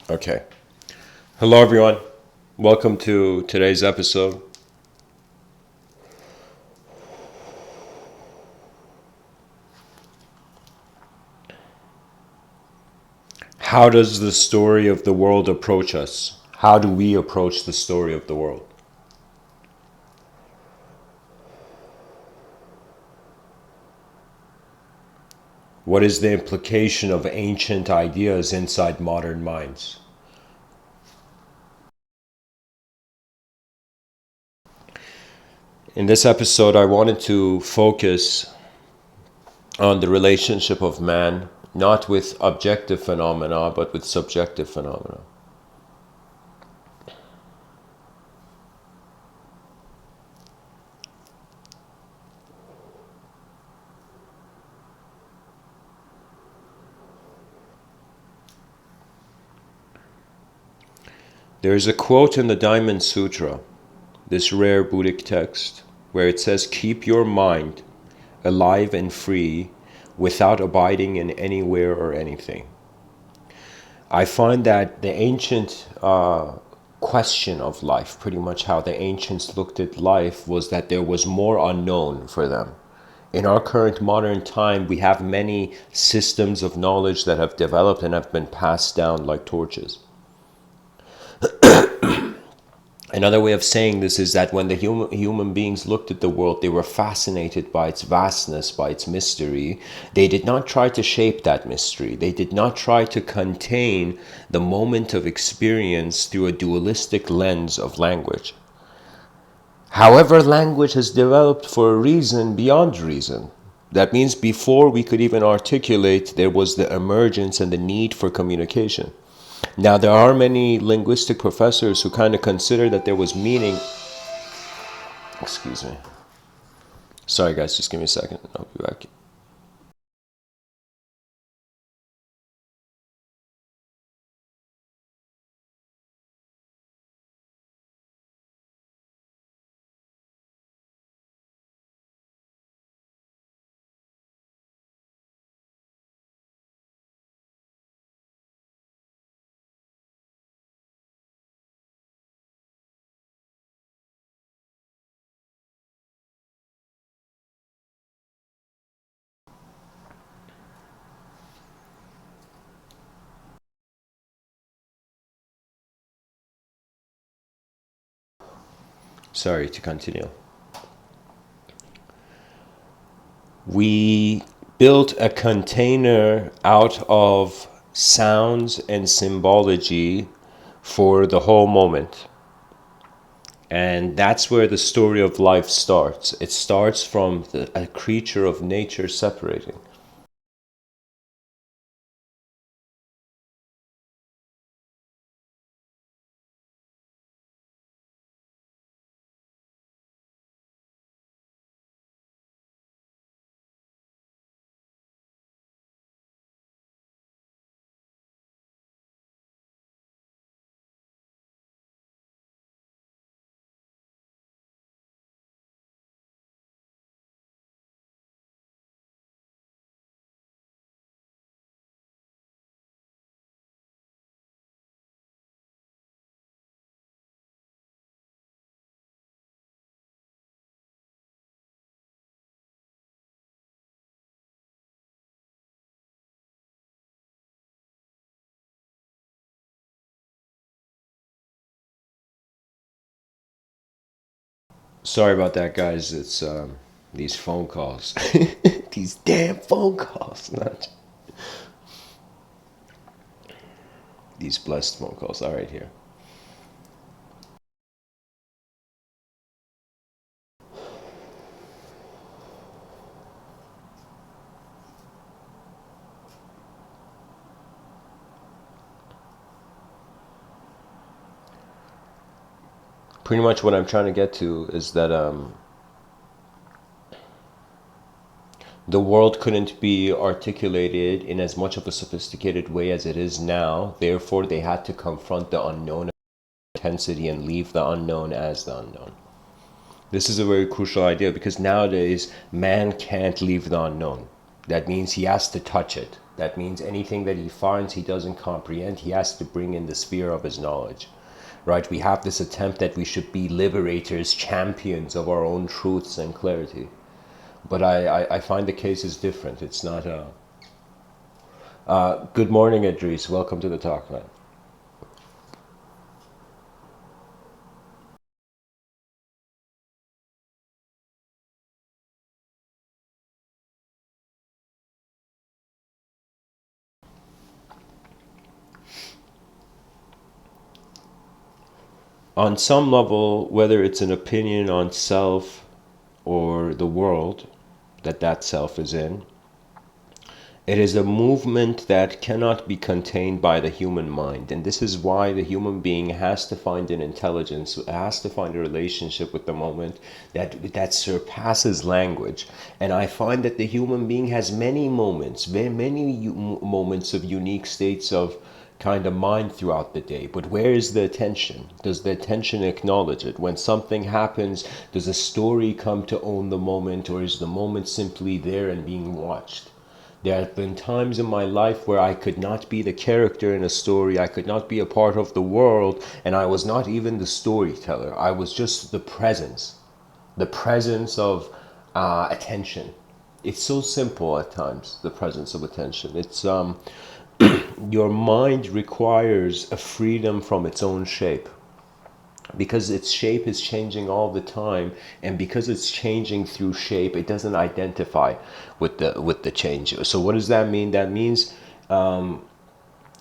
Okay. Hello, everyone. Welcome to today's episode. How does the story of the world approach us? How do we approach the story of the world? What is the implication of ancient ideas inside modern minds? In this episode, I wanted to focus on the relationship of man, not with objective phenomena, but with subjective phenomena. There is a quote in the Diamond Sutra, this rare Buddhic text, where it says, "Keep your mind alive and free without abiding in anywhere or anything." I find that the ancient question of life, pretty much how the ancients looked at life, was that there was more unknown for them. In our current modern time, we have many systems of knowledge that have developed and have been passed down like torches. Another way of saying this is that when the human beings looked at the world, they were fascinated by its vastness, by its mystery. They did not try to shape that mystery. They did not try to contain the moment of experience through a dualistic lens of language. However, language has developed for a reason beyond reason. That means before we could even articulate, there was the emergence and the need for communication. Now, there are many linguistic professors who kind of consider that there was meaning. Excuse me. Sorry, guys, just give me a second. I'll be back. Sorry to continue. We built a container out of sounds and symbology for the whole moment. And that's where the story of life starts. It starts from a creature of nature separating. Sorry about that, guys. It's these phone calls. These damn phone calls. Not these blessed phone calls. All right, here. Pretty much what I'm trying to get to is that the world couldn't be articulated in as much of a sophisticated way as it is now. Therefore, they had to confront the unknown intensity and leave the unknown as the unknown. This is a very crucial idea because nowadays man can't leave the unknown. That means he has to touch it. That means anything that he finds he doesn't comprehend, he has to bring in the sphere of his knowledge. Right? We have this attempt that we should be liberators, champions of our own truths and clarity. But I find the case is different. It's not a. Good morning, Idris. Welcome to the talk, man. On some level, whether it's an opinion on self or the world that that self is in, it is a movement that cannot be contained by the human mind. And this is why the human being has to find an intelligence, has to find a relationship with the moment that surpasses language. And I find that the human being has many moments, very many moments of unique states of kind of mind throughout the day. But where is the attention? Does the attention acknowledge it? When something happens, does a story come to own the moment, or is the moment simply there and being watched? There have been times in my life where I could not be the character in a story, I could not be a part of the world, and I was not even the storyteller. I was just the presence of attention. It's so simple at times, the presence of attention. It's your mind requires a freedom from its own shape, because its shape is changing all the time, and because it's changing through shape, it doesn't identify with the change. So what does that mean? That means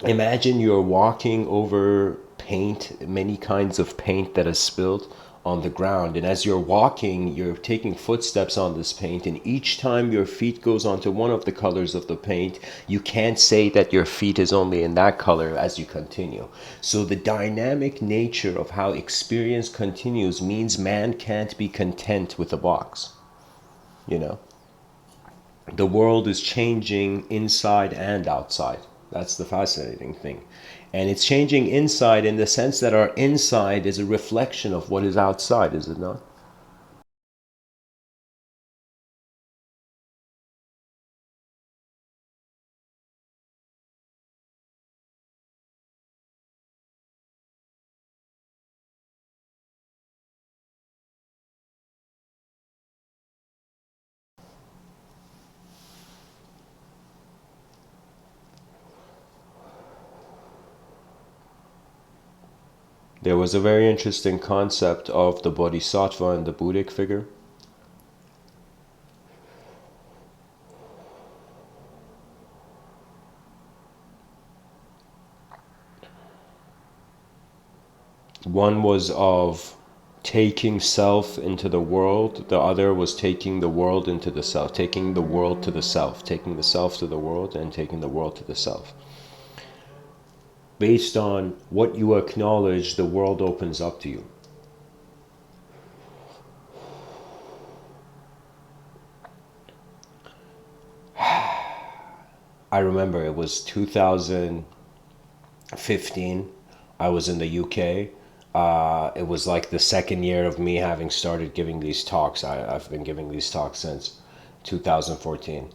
imagine you're walking over paint, many kinds of paint that is spilled on the ground, and as you're walking, you're taking footsteps on this paint, and each time your feet goes onto one of the colors of the paint, you can't say that your feet is only in that color as you continue. So the dynamic nature of how experience continues means man can't be content with a box. You know, the world is changing inside and outside. That's the fascinating thing. And it's changing inside in the sense that our inside is a reflection of what is outside, is it not? There was a very interesting concept of the bodhisattva and the Buddhic figure. One was of taking self into the world, the other was taking the world into the self, taking the world to the self, taking the self to the world, and taking the world to the self. Based on what you acknowledge, the world opens up to you. I remember it was 2015. I was in the UK. It was like the second year of me having started giving these talks. I've been giving these talks since 2014.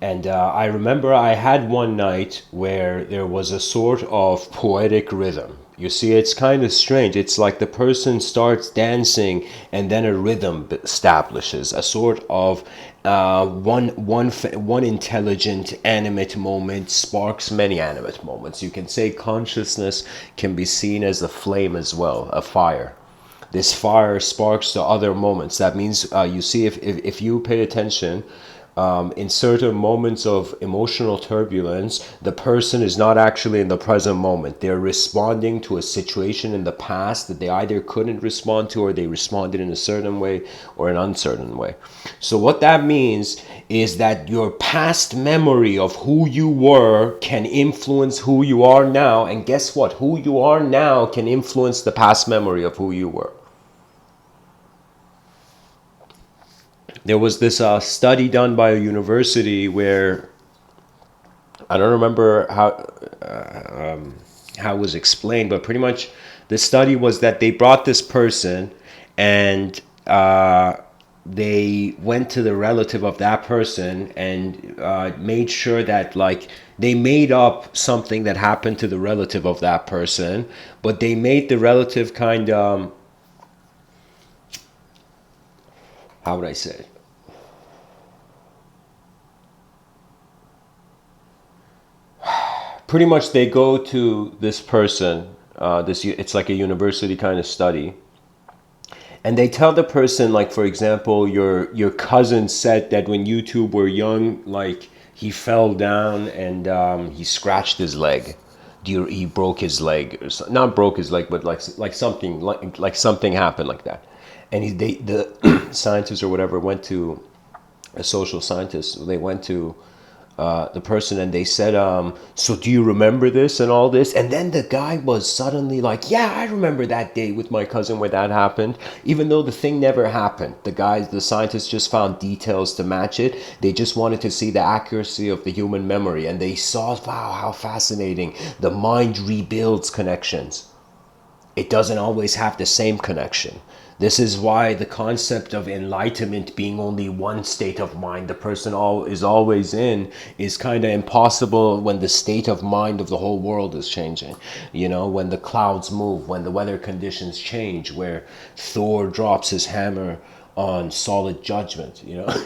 And I remember I had one night where there was a sort of poetic rhythm. You see, it's kind of strange. It's like the person starts dancing and then a rhythm establishes, a sort of one intelligent, animate moment sparks many animate moments. You can say consciousness can be seen as a flame as well, a fire. This fire sparks to other moments. That means you see, if you pay attention, in certain moments of emotional turbulence, the person is not actually in the present moment. They're responding to a situation in the past that they either couldn't respond to, or they responded in a certain way or an uncertain way. So what that means is that your past memory of who you were can influence who you are now. And guess what? Who you are now can influence the past memory of who you were. There was this study done by a university where I don't remember how it was explained, but pretty much the study was that they brought this person, and they went to the relative of that person and made sure that like they made up something that happened to the relative of that person, but they made the relative kind of, how would I say it? Pretty much they go to this person, this it's like a university kind of study, and they tell the person, like for example, your cousin said that when you two were young, like he fell down and he scratched his leg. He broke his leg, or not broke his leg, but like something like something happened like that. And the scientists or whatever went to a social scientist. They went to the person and they said, so do you remember this and all this? And then the guy was suddenly like, yeah, I remember that day with my cousin where that happened, even though the thing never happened. The scientists just found details to match it. They just wanted to see the accuracy of the human memory, and they saw, wow, how fascinating. The mind rebuilds connections. It doesn't always have the same connection. This is why the concept of enlightenment being only one state of mind the person is always in is kind of impossible when the state of mind of the whole world is changing. You know, when the clouds move, when the weather conditions change, where Thor drops his hammer on solid judgment, you know.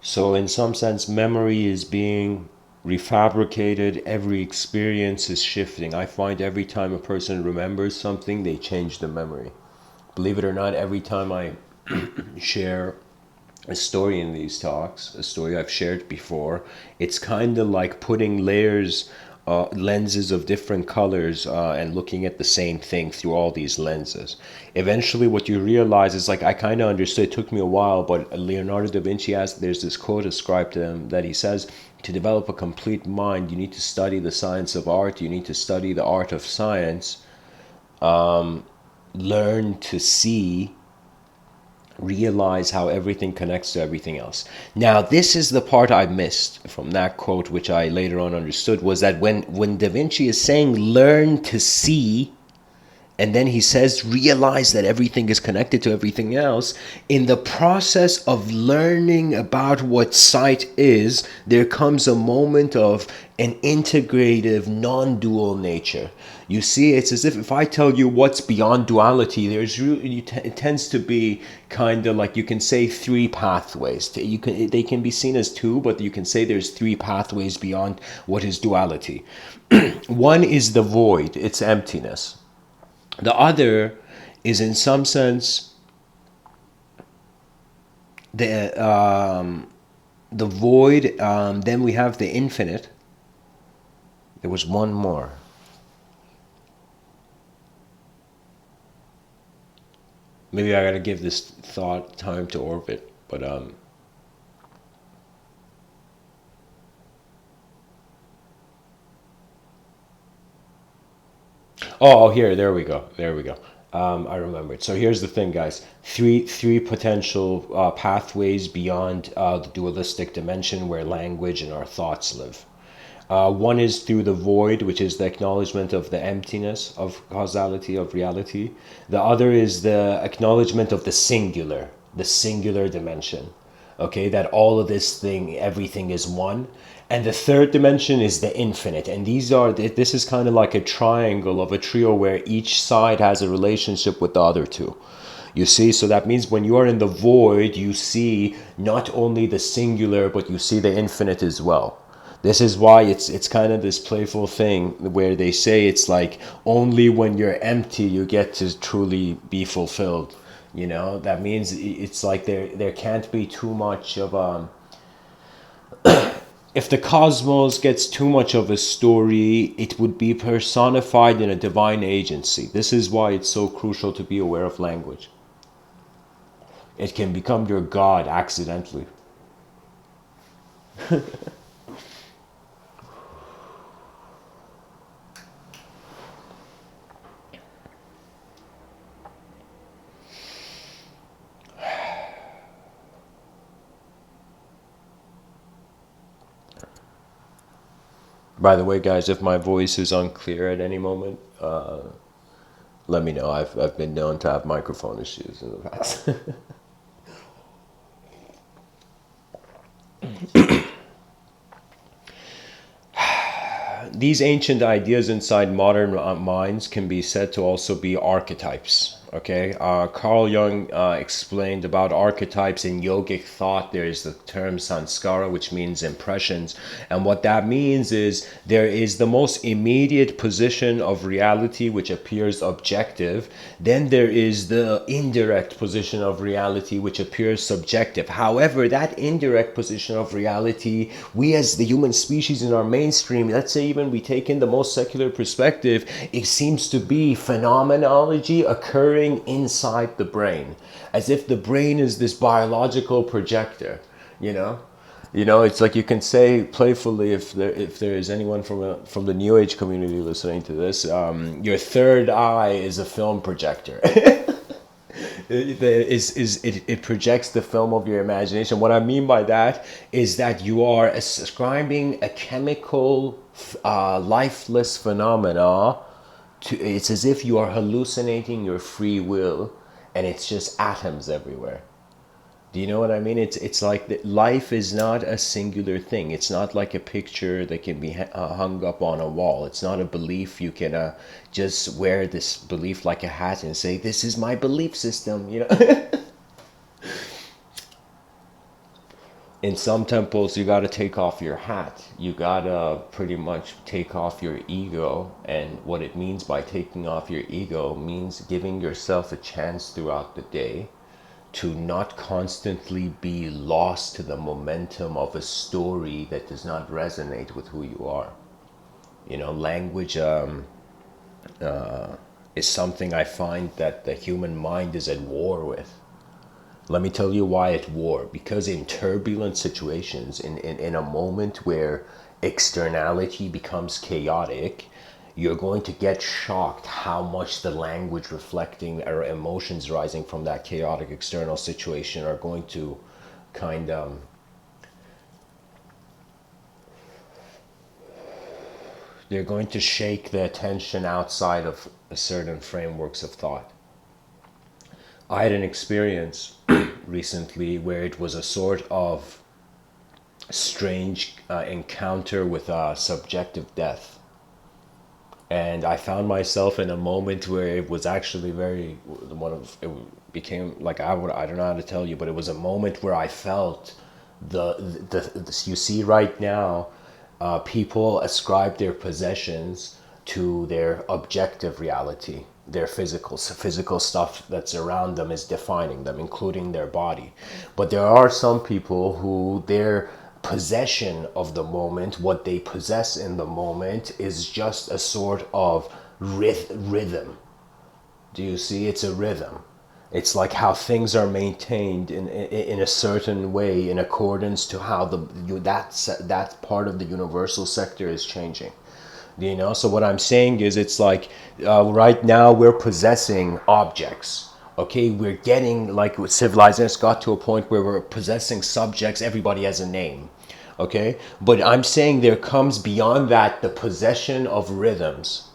So, in some sense, memory is being refabricated. Every experience is shifting. I find every time a person remembers something, they change the memory. Believe it or not, every time I share a story in these talks, a story I've shared before, it's kind of like putting lenses of different colors and looking at the same thing through all these lenses. Eventually, what you realize is like, I kind of understood, it took me a while, but Leonardo da Vinci has, there's this quote ascribed to him that he says, to develop a complete mind, you need to study the science of art, you need to study the art of science, learn to see, realize how everything connects to everything else. Now, this is the part I missed from that quote, which I later on understood, was that when Da Vinci is saying learn to see, and then he says realize that everything is connected to everything else, in the process of learning about what sight is, there comes a moment of an integrative non-dual nature. You see, it's as if I tell you what's beyond duality, it tends to be kind of like, you can say three pathways. They can be seen as two, but you can say there's three pathways beyond what is duality. One is the void, it's emptiness. The other is, in some sense, the void. Then we have the infinite. There was one more. Maybe I gotta give this thought time to orbit. But here, there we go, there we go. I remembered. So here's the thing, guys. Three potential pathways beyond the dualistic dimension where language and our thoughts live. One is through the void, which is the acknowledgement of the emptiness of causality, of reality. The other is the acknowledgement of the singular dimension. Okay, that all of this thing, everything is one. And the third dimension is the infinite. And this is kind of like a triangle of a trio where each side has a relationship with the other two. You see, so that means when you are in the void, you see not only the singular, but you see the infinite as well. This is why it's kind of this playful thing where they say it's like only when you're empty you get to truly be fulfilled. You know, that means it's like there can't be too much of if the cosmos gets too much of a story, it would be personified in a divine agency. This is why it's so crucial to be aware of language. It can become your god accidentally. By the way, guys, if my voice is unclear at any moment, let me know. I've been known to have microphone issues in the past. These ancient ideas inside modern minds can be said to also be archetypes. Okay, Carl Jung explained about archetypes in yogic thought. There is the term sanskara, which means impressions, and what that means is there is the most immediate position of reality which appears objective. Then there is the indirect position of reality which appears subjective. However, that indirect position of reality, we as the human species in our mainstream, let's say even we take in the most secular perspective, it seems to be phenomenology occurring inside the brain, as if the brain is this biological projector, you know. It's like you can say playfully, if there is anyone from the New Age community listening to this, your third eye is a film projector. It projects the film of your imagination. What I mean by that is that you are ascribing a chemical, lifeless phenomena to. It's as if you are hallucinating your free will, and it's just atoms everywhere. Do you know what I mean? It's like that life is not a singular thing. It's not like a picture that can be hung up on a wall. It's not a belief you can just wear this belief like a hat and say, "This is my belief system." In some temples, you got to take off your hat. You got to pretty much take off your ego. And what it means by taking off your ego means giving yourself a chance throughout the day to not constantly be lost to the momentum of a story that does not resonate with who you are. Language is something I find that the human mind is at war with. Let me tell you why at war. Because in turbulent situations, in a moment where externality becomes chaotic, you're going to get shocked how much the language reflecting or emotions rising from that chaotic external situation are going to kind of they're going to shake the attention outside of a certain frameworks of thought. I had an experience recently where it was a sort of strange encounter with a subjective death. And I found myself in a moment where it was actually very one of it became like I don't know how to tell you, but it was a moment where I felt the you see right now, people ascribe their possessions to their objective reality. Their physical stuff that's around them is defining them, including their body. But there are some people who their possession of the moment, what they possess in the moment, is just a sort of rhythm. Do you see? It's a rhythm. It's like how things are maintained in a certain way in accordance to how that part of the universal sector is changing. So what I'm saying is, it's like right now we're possessing objects. Okay, we're getting like civilization has got to a point where we're possessing subjects. Everybody has a name. Okay, but I'm saying there comes beyond that the possession of rhythms.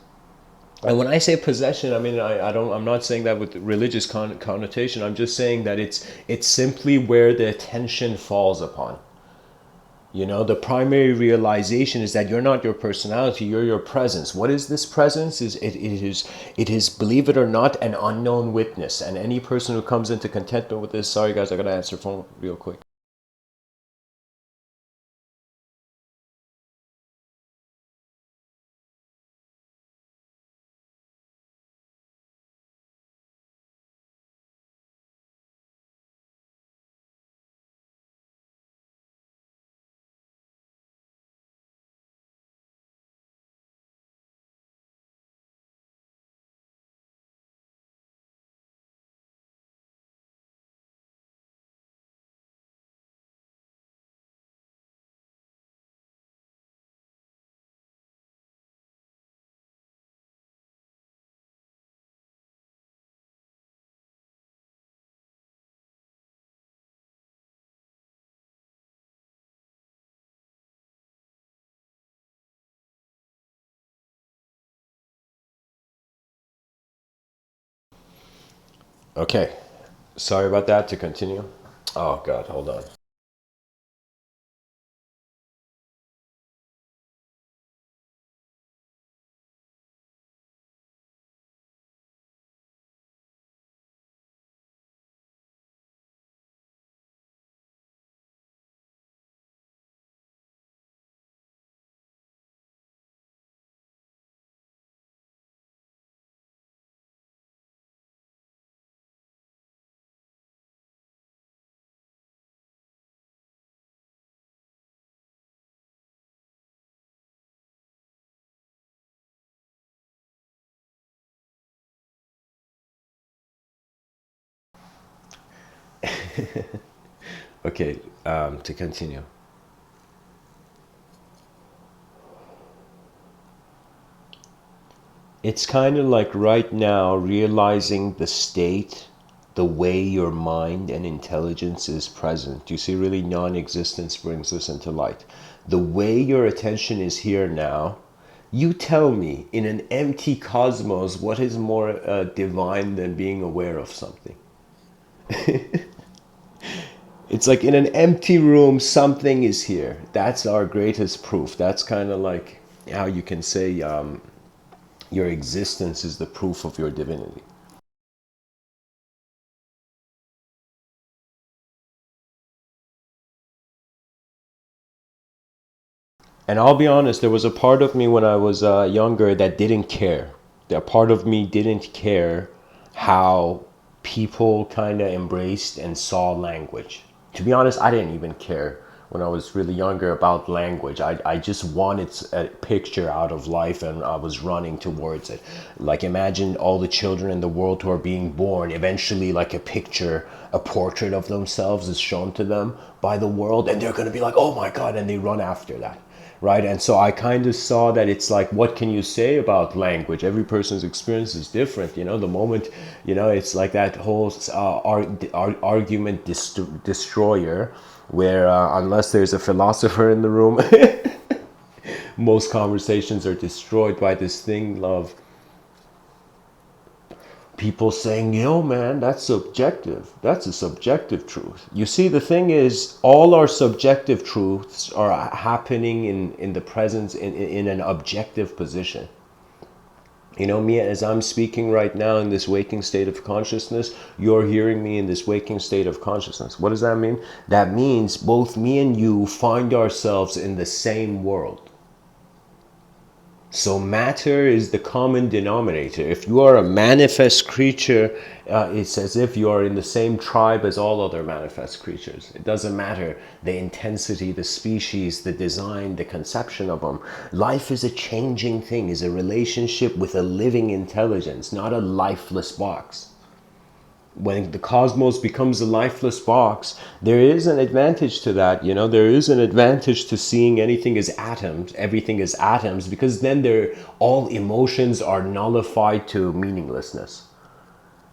And when I say possession, I mean I'm not saying that with religious connotation. I'm just saying that it's simply where the attention falls upon. The primary realization is that you're not your personality, you're your presence. What is this presence? It is, believe it or not, an unknown witness. And any person who comes into contentment with this, sorry guys, I gotta answer phone real quick. Okay, sorry about that. To continue. Oh God, hold on. Okay, to continue. It's kind of like right now realizing the state, the way your mind and intelligence is present. You see, really, non existence brings this into light. The way your attention is here now, you tell me in an empty cosmos, what is more divine than being aware of something? It's like in an empty room, something is here. That's our greatest proof. That's kind of like how you can say your existence is the proof of your divinity. And I'll be honest, there was a part of me when I was younger that didn't care. That part of me didn't care how people kind of embraced and saw language. To be honest, I didn't even care when I was really younger about language. I just wanted a picture out of life and I was running towards it. Like imagine all the children in the world who are being born, eventually like a picture, a portrait of themselves is shown to them by the world and they're going to be like, oh my God, and they run after that, right? And so I kind of saw that it's like, what can you say about language? Every person's experience is different. The moment, it's like that whole argument destroyer, where unless there's a philosopher in the room, most conversations are destroyed by this thing of people saying, yo, man, that's subjective. That's a subjective truth. You see, the thing is, all our subjective truths are happening in the presence, in an objective position. Me, as I'm speaking right now in this waking state of consciousness, you're hearing me in this waking state of consciousness. What does that mean? That means both me and you find ourselves in the same world. So matter is the common denominator. If you are a manifest creature, it's as if you are in the same tribe as all other manifest creatures. It doesn't matter the intensity, the species, the design, the conception of them. Life is a changing thing, is a relationship with a living intelligence, not a lifeless box. When the cosmos becomes a lifeless box, there is an advantage to that. There is an advantage to seeing anything as atoms, everything as atoms, because then all emotions are nullified to meaninglessness.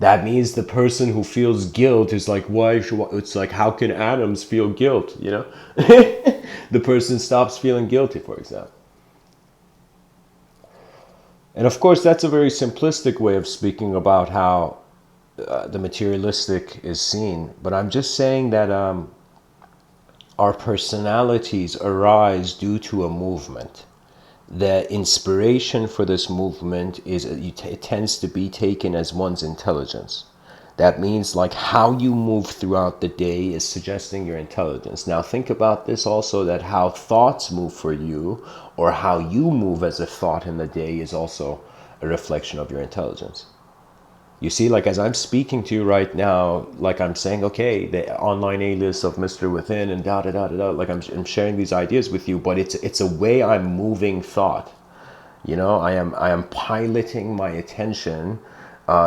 That means the person who feels guilt is like, why? It's like, how can atoms feel guilt? The person stops feeling guilty, for example. And of course, that's a very simplistic way of speaking about how the materialistic is seen, but I'm just saying that our personalities arise due to a movement. The inspiration for this movement it tends to be taken as one's intelligence. That means like how you move throughout the day is suggesting your intelligence. Now think about this also, that how thoughts move for you or how you move as a thought in the day is also a reflection of your intelligence. You see, like as I'm speaking to you right now, like I'm saying, okay, the online alias of Mr. Within and da da da da da, like I'm sharing these ideas with you, but it's a way I'm moving thought. I am piloting my attention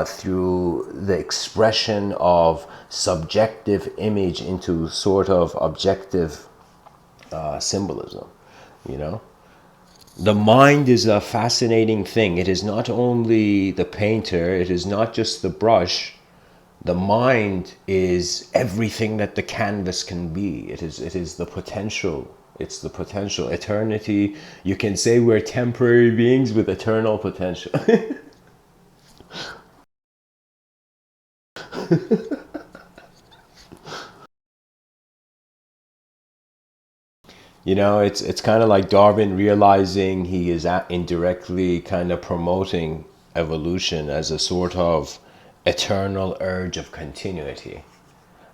through the expression of subjective image into sort of objective symbolism. You know. The mind is a fascinating thing. It is not only the painter, it is not just the brush. The mind is everything that the canvas can be. It is the potential. It's the potential. Eternity. You can say we're temporary beings with eternal potential. It's kind of like Darwin realizing he is indirectly kind of promoting evolution as a sort of eternal urge of continuity.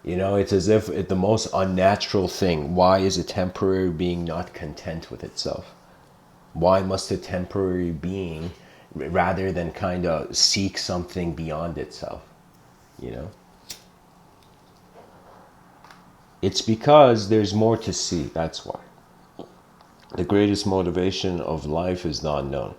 It's as if the most unnatural thing. Why is a temporary being not content with itself? Why must a temporary being, rather than kind of seek something beyond itself? You know, it's because there's more to see. That's why. The greatest motivation of life is the unknown.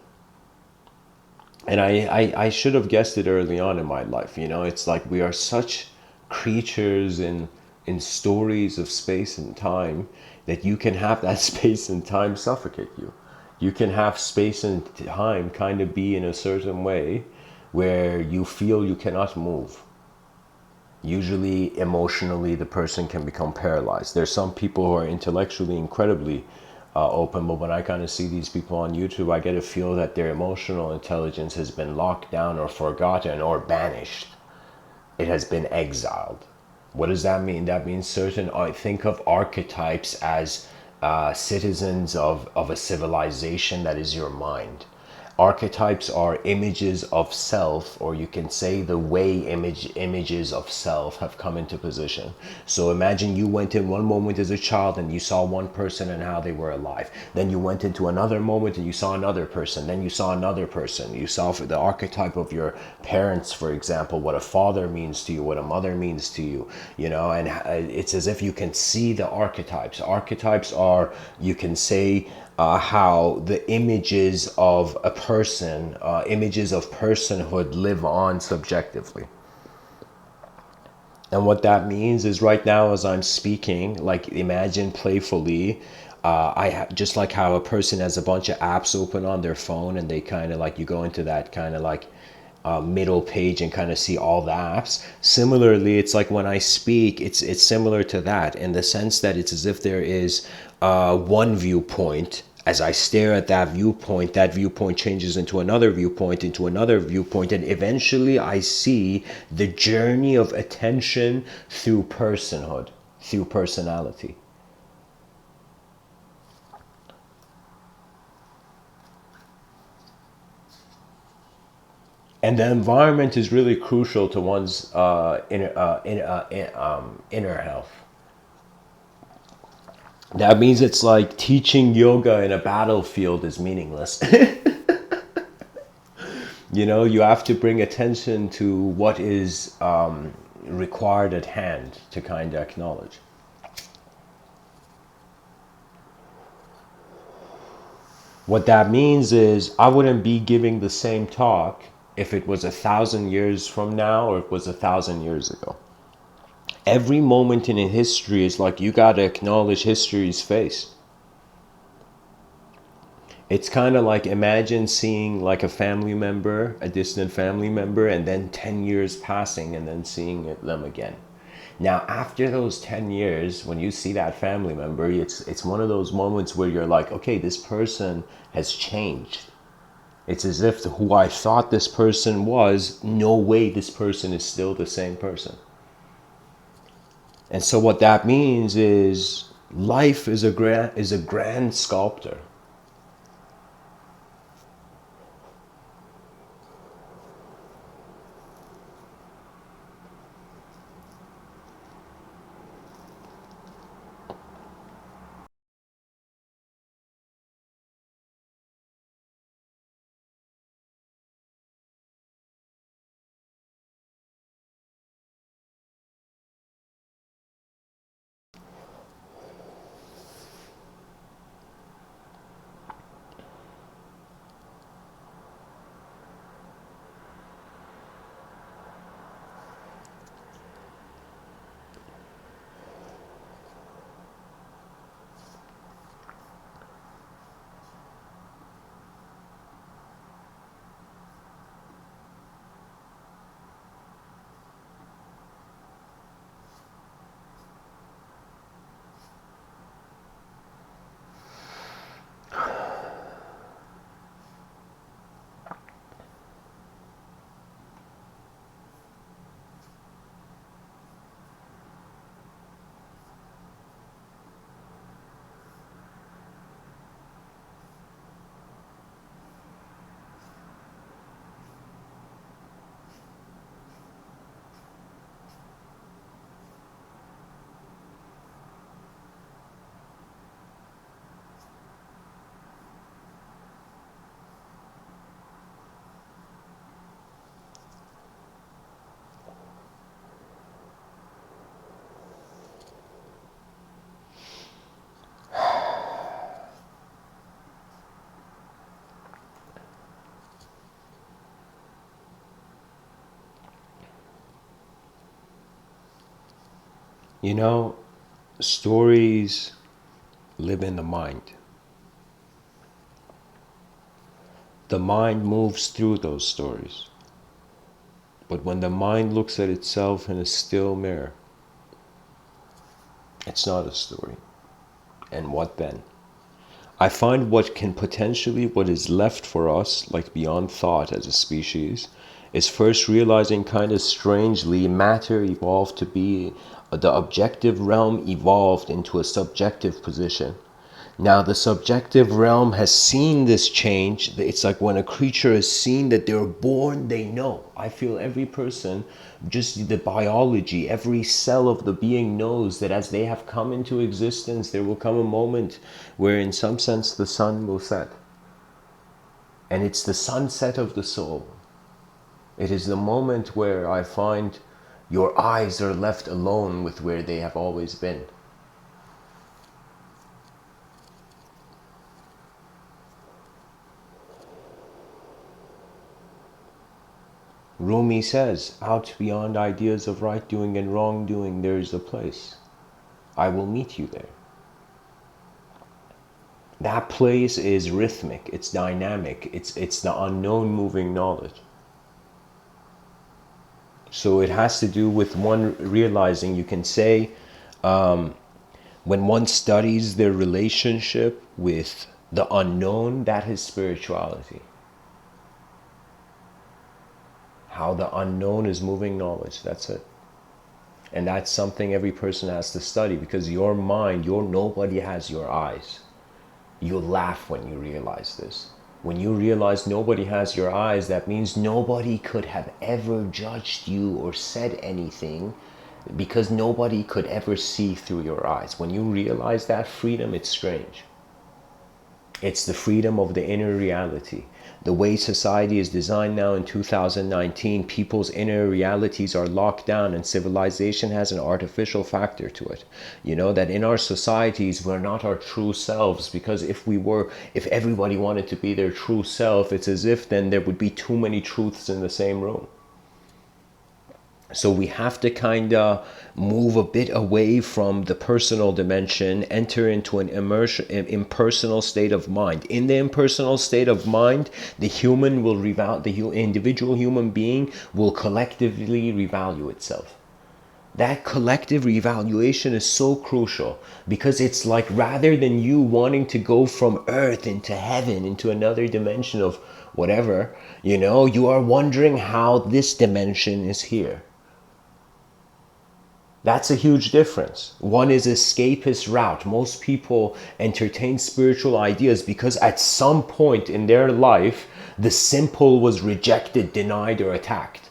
And I should have guessed it early on in my life. It's like we are such creatures in stories of space and time that you can have that space and time suffocate you. You can have space and time kind of be in a certain way where you feel you cannot move. Usually, emotionally, the person can become paralyzed. There's some people who are intellectually incredibly open, but when I kind of see these people on YouTube, I get a feel that their emotional intelligence has been locked down or forgotten or banished. It has been exiled. What does that mean? That means certain, I think of archetypes as citizens of a civilization that is your mind. Archetypes are images of self, or you can say the way images of self have come into position. So imagine you went in one moment as a child and you saw one person and how they were alive. Then you went into another moment and you saw another person. Then you saw another person. You saw the archetype of your parents, for example, what a father means to you, what a mother means to you, and it's as if you can see the archetypes. Archetypes are, you can say, how the images of a person, images of personhood live on subjectively. And what that means is right now, as I'm speaking, like imagine playfully, just like how a person has a bunch of apps open on their phone and they kind of like, you go into that kind of like middle page and kind of see all the apps. Similarly, it's like when I speak, it's similar to that in the sense that it's as if there is one viewpoint. As I stare at that viewpoint changes into another viewpoint, and eventually I see the journey of attention through personhood, through personality. And the environment is really crucial to one's inner health. That means it's like teaching yoga in a battlefield is meaningless. You have to bring attention to what is required at hand to kind of acknowledge. What that means is I wouldn't be giving the same talk if it was 1,000 years from now or it was 1,000 years ago. Every moment in history is like you got to acknowledge history's face. It's kind of like imagine seeing like a family member, a distant family member, and then 10 years passing and then seeing them again. Now, after those 10 years, when you see that family member, it's one of those moments where you're like, okay, this person has changed. It's as if who I thought this person was, no way this person is still the same person. And so what that means is life is a grand sculptor. You know, stories live in the mind. The mind moves through those stories. But when the mind looks at itself in a still mirror, it's not a story. And what then? I find what can potentially, what is left for us, like beyond thought as a species, is first realizing kind of strangely matter evolved to be, the objective realm evolved into a subjective position. Now the subjective realm has seen this change. It's like when a creature has seen that they're born, they know. I feel every person, just the biology, every cell of the being knows that as they have come into existence, there will come a moment where in some sense the sun will set. And it's the sunset of the soul. It is the moment where I find your eyes are left alone with where they have always been. Rumi says, out beyond ideas of right doing and wrong doing, there is a place. I will meet you there. That place is rhythmic, it's dynamic, it's the unknown moving knowledge. So it has to do with one realizing, you can say, when one studies their relationship with the unknown, that is spirituality. How the unknown is moving knowledge, that's it. And that's something every person has to study, because your mind, nobody has your eyes. You'll laugh when you realize this. When you realize nobody has your eyes, that means nobody could have ever judged you or said anything, because nobody could ever see through your eyes. When you realize that freedom, it's strange. It's the freedom of the inner reality. The way society is designed now in 2019, people's inner realities are locked down, and civilization has an artificial factor to it. You know, that in our societies, we're not our true selves, because if everybody wanted to be their true self, it's as if then there would be too many truths in the same room. So we have to kind of move a bit away from the personal dimension, enter into an impersonal state of mind. In the impersonal state of mind, the individual human being will collectively revalue itself. That collective revaluation is so crucial, because it's like, rather than you wanting to go from earth into heaven, into another dimension of whatever, you are wondering how this dimension is here. That's a huge difference. One is escapist route. Most people entertain spiritual ideas because at some point in their life, the simple was rejected, denied, or attacked.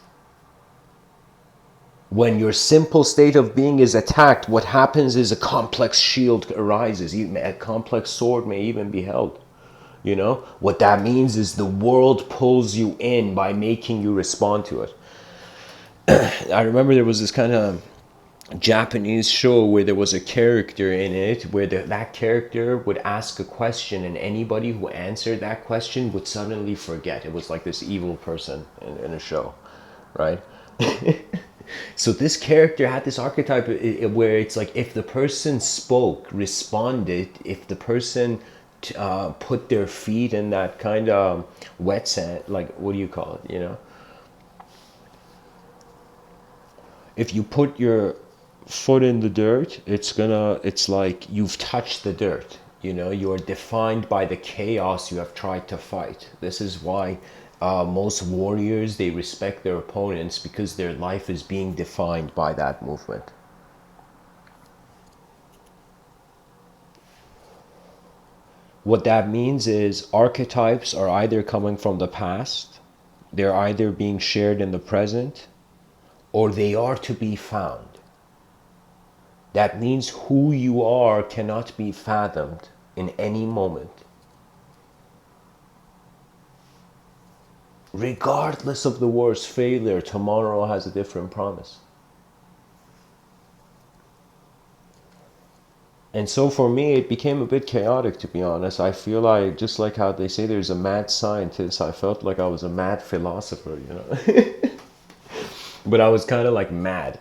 When your simple state of being is attacked, what happens is a complex shield arises. A complex sword may even be held. What that means is the world pulls you in by making you respond to it. I remember there was this kind of Japanese show where there was a character in it where that character would ask a question, and anybody who answered that question would suddenly forget. It was like this evil person in a show, right? So this character had this archetype where it's like, if the person spoke, responded, if the person put their feet in that kind of wet sand, like, what do you call it, if you put your foot in the dirt, it's like you've touched the dirt. You're defined by the chaos you have tried to fight. This is why most warriors, they respect their opponents, because their life is being defined by that movement. What that means is archetypes are either coming from the past, they're either being shared in the present, or they are to be found. That means who you are cannot be fathomed in any moment. Regardless of the worst failure, tomorrow has a different promise. And so for me, it became a bit chaotic, to be honest. I feel like, just like how they say there's a mad scientist, I felt like I was a mad philosopher, But I was kind of like mad.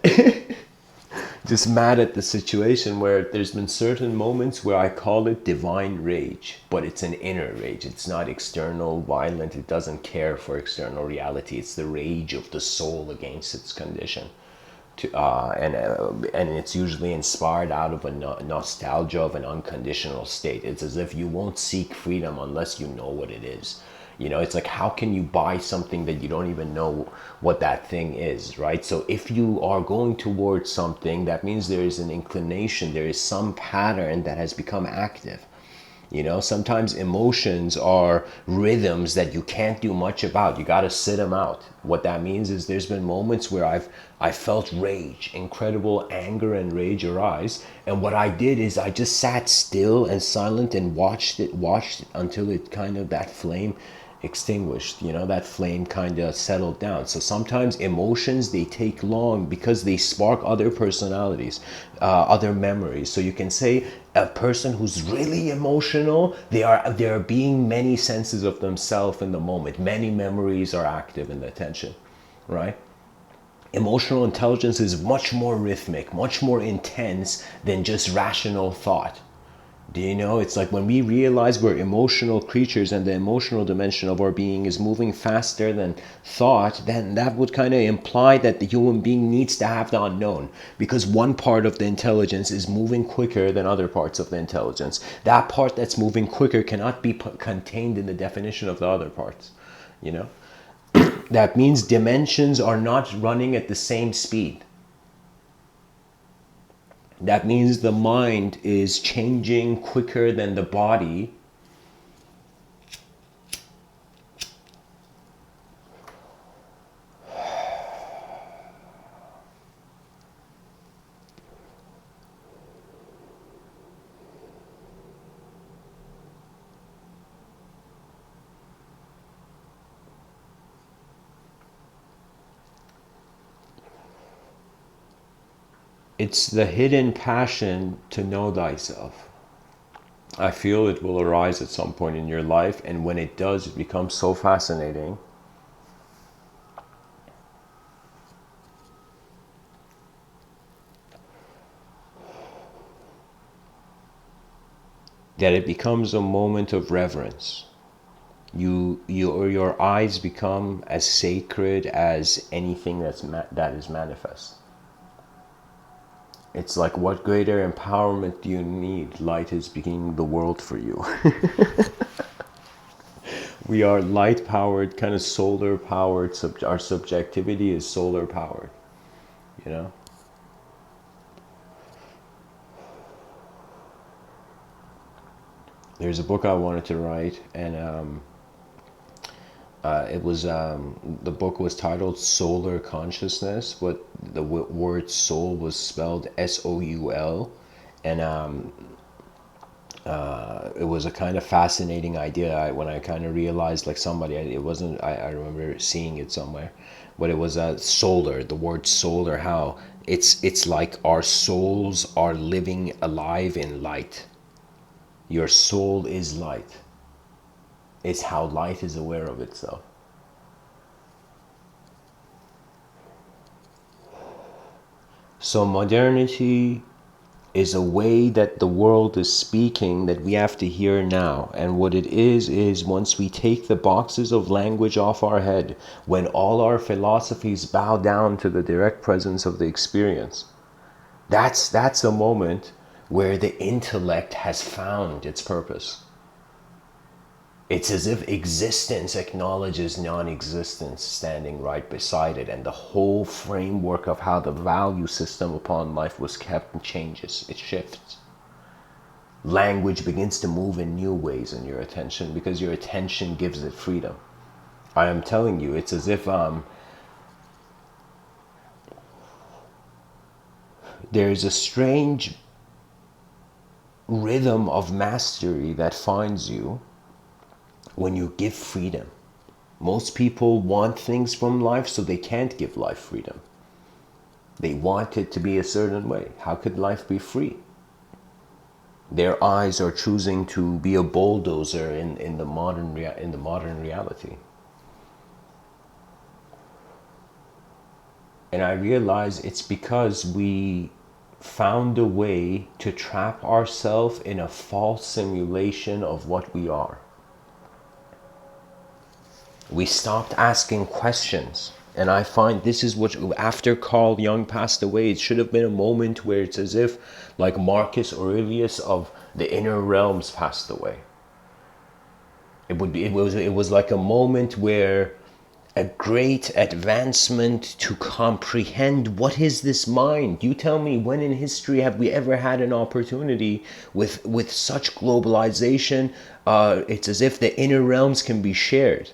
just mad at the situation where there's been certain moments where I call it divine rage, but it's an inner rage. It's not external, violent. It doesn't care for external reality. It's the rage of the soul against its condition. And it's usually inspired out of a nostalgia of an unconditional state. It's as if you won't seek freedom unless you know what it is. You know, it's like, how can you buy something that you don't even know what that thing is, right? So if you are going towards something, that means there is an inclination, there is some pattern that has become active. You know, sometimes emotions are rhythms that you can't do much about. You got to sit them out. What that means is there's been moments where I felt rage, incredible anger and rage arise. And what I did is I just sat still and silent and watched it until it kind of, that flame extinguished, you know, that flame kind of settled down. So sometimes emotions, they take long because they spark other personalities, other memories. So you can say a person who's really emotional, they're being many senses of themselves in the moment. Many memories are active in the attention, right? Emotional intelligence is much more rhythmic, much more intense than just rational thought. Do you know? It's like when we realize we're emotional creatures and the emotional dimension of our being is moving faster than thought, then that would kind of imply that the human being needs to have the unknown, because one part of the intelligence is moving quicker than other parts of the intelligence. That part that's moving quicker cannot be contained in the definition of the other parts, you know? That means dimensions are not running at the same speed. That means the mind is changing quicker than the body. It's the hidden passion to know thyself. I feel it will arise at some point in your life, and when it does, it becomes so fascinating. That it becomes a moment of reverence. Your eyes become as sacred as anything that is manifest. It's like, what greater empowerment do you need? Light is beginning the world for you. We are light powered, kind of solar powered. Our subjectivity is solar powered, you know? There's a book I wanted to write, and the book was titled Solar Consciousness, but the word soul was spelled SOUL, and it was a kind of fascinating idea. When I kind of realized, like, somebody, it wasn't, I remember seeing it somewhere, but it was solar, the word solar, how it's like our souls are living alive in light. Your soul is light. It's how light is aware of itself. So modernity is a way that the world is speaking that we have to hear now. And what it is once we take the boxes of language off our head, when all our philosophies bow down to the direct presence of the experience, that's a moment where the intellect has found its purpose. It's as if existence acknowledges non-existence standing right beside it, and the whole framework of how the value system upon life was kept changes. It shifts. Language begins to move in new ways in your attention because your attention gives it freedom. I am telling you, it's as if there's a strange rhythm of mastery that finds you when you give freedom. Most people want things from life, so they can't give life freedom. They want it to be a certain way. How could life be free? Their eyes are choosing to be a bulldozer in the modern reality. And I realize it's because we found a way to trap ourselves in a false simulation of what we are. We stopped asking questions. And I find this is what, after Carl Jung passed away, it should have been a moment where it's as if, like Marcus Aurelius of the inner realms passed away. It was like a moment where a great advancement to comprehend what is this mind. You tell me, when in history have we ever had an opportunity with such globalization? It's as if the inner realms can be shared.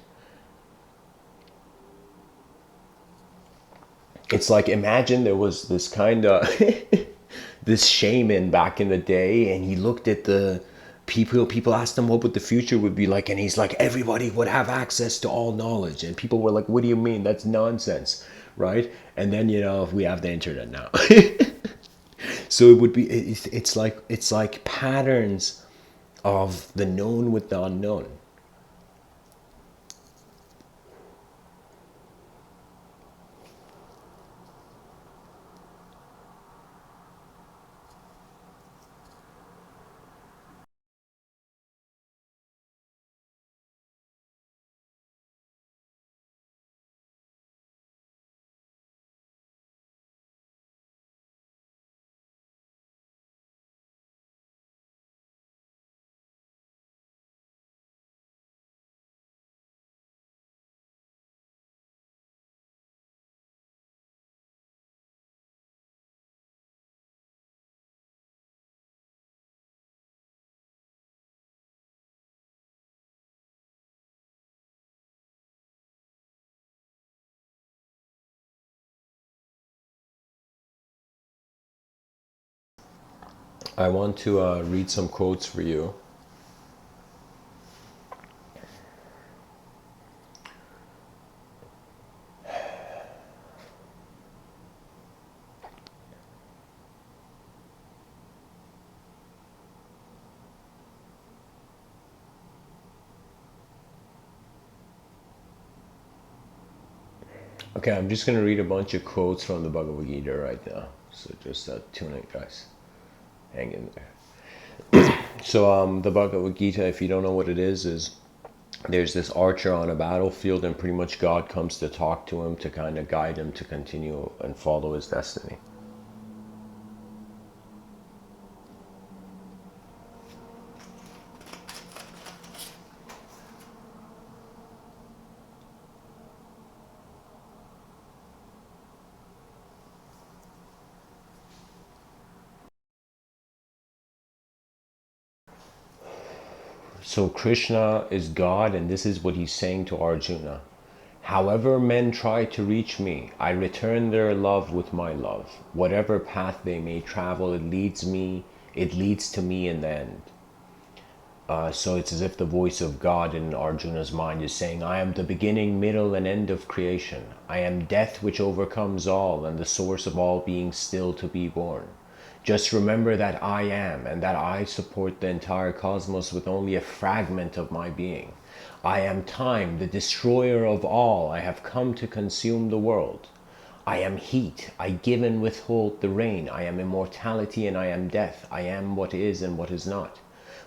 It's like, imagine there was this kind of this shaman back in the day, and he looked at the people asked him what would the future would be like, and he's like, everybody would have access to all knowledge. And people were like, what do you mean? That's nonsense, right? And then, we have the internet now. So it would be, it's like patterns of the known with the unknown. I want to read some quotes for you. Okay, I'm just going to read a bunch of quotes from the Bhagavad Gita right now. So just tune in, guys. Hang in there. So the Bhagavad Gita, if you don't know what it is there's this archer on a battlefield, and pretty much God comes to talk to him to kind of guide him to continue and follow his destiny. So Krishna is God, and this is what he's saying to Arjuna. However men try to reach me, I return their love with my love. Whatever path they may travel, it leads to me in the end. So it's as if the voice of God in Arjuna's mind is saying, I am the beginning, middle, and end of creation. I am death which overcomes all, and the source of all beings still to be born. Just remember that I am, and that I support the entire cosmos with only a fragment of my being. I am time, the destroyer of all. I have come to consume the world. I am heat. I give and withhold the rain. I am immortality, and I am death. I am what is and what is not.